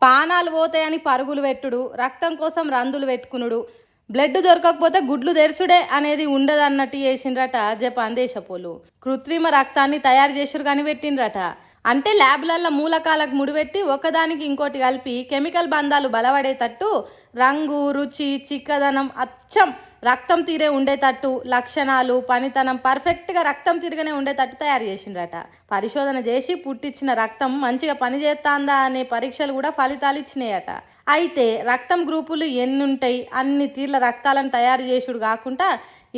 పానాలు పోతాయని పరుగులు పెట్టుడు, రక్తం కోసం రందులు పెట్టుకునుడు, బ్లడ్ దొరకకపోతే గుడ్లు తెరుసుడే అనేది ఉండదన్నట్టు చేసిండ్రట జపాన్ దేశపోలు. కృత్రిమ రక్తాన్ని తయారు చేసుడు కనిపెట్టిండ్రట. అంటే ల్యాబ్లల్లో మూలకాలకు ముడిపెట్టి ఒకదానికి ఇంకోటి కలిపి కెమికల్ బంధాలు బలపడేటట్టు రంగు, రుచి, చిక్కదనం అచ్చం రక్తం తీరే ఉండేటట్టు, లక్షణాలు, పనితనం పర్ఫెక్ట్గా రక్తం తిరగనే ఉండేటట్టు తయారు చేసిండ్రట. పరిశోధన చేసి పుట్టించిన రక్తం మంచిగా పనిచేస్తుందా అనే పరీక్షలు కూడా ఫలితాలు ఇచ్చినాయట. అయితే రక్తం గ్రూపులు ఎన్నుంటాయి, అన్ని తీర్ల రక్తాలను తయారు చేసుడు కాకుండా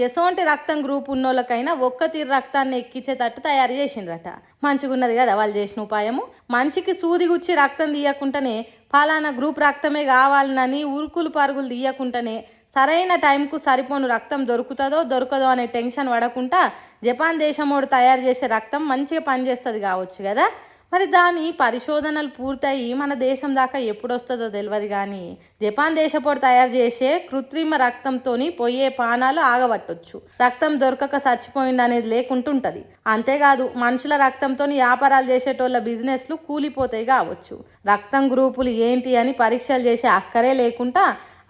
ఎసోంటి రక్తం గ్రూప్ ఉన్నోళ్ళకైనా ఒక్క తీరు రక్తాన్ని ఎక్కించేటట్టు తయారు చేసిండ్రట. మంచిగున్నది కదా వాళ్ళు చేసిన ఉపాయము. మనిషికి సూది గుచ్చి రక్తం తీయకుండానే ఫలానా గ్రూప్ రక్తమే కావాలనని ఉరుకులు పరుగులు తీయకుండానే సరైన టైంకు సరిపోను రక్తం దొరుకుతుందో దొరకదో అనే టెన్షన్ పడకుండా జపాన్ దేశమోడు తయారు చేసే రక్తం మంచిగా పనిచేస్తుంది కావచ్చు కదా. మరి దాని పరిశోధనలు పూర్తయి మన దేశం దాకా ఎప్పుడు వస్తుందో తెలియదు. కానీ జపాన్ దేశపోడు తయారు చేసే కృత్రిమ రక్తంతో పోయే పానాలు ఆగబట్టొచ్చు. రక్తం దొరకక చచ్చిపోయింది అనేది లేకుంటుంటుంది. అంతేకాదు మనుషుల రక్తంతో వ్యాపారాలు చేసేటోళ్ళ బిజినెస్లు కూలిపోతాయి కావచ్చు. రక్తం గ్రూపులు ఏంటి అని పరీక్షలు చేసే అక్కరే లేకుండా,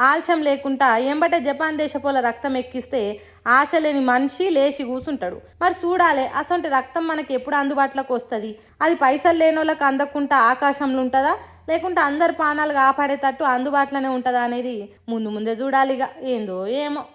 ఆలస్యం లేకుండా ఎంబటే జపాన్ దేశపోల రక్తం ఎక్కిస్తే ఆశ లేని మనిషి లేచి కూర్చుంటాడు. మరి చూడాలి అసంటి రక్తం మనకి ఎప్పుడు అందుబాటులోకి వస్తుంది. అది పైసలు లేని వాళ్ళకి అందకుండా ఆకాశంలో ఉంటుందా, లేకుంటే అందరి ప్రాణాలు కాపాడేటట్టు అందుబాటులోనే ఉంటుందా అనేది ముందే చూడాలిగా. ఏందో ఏమో.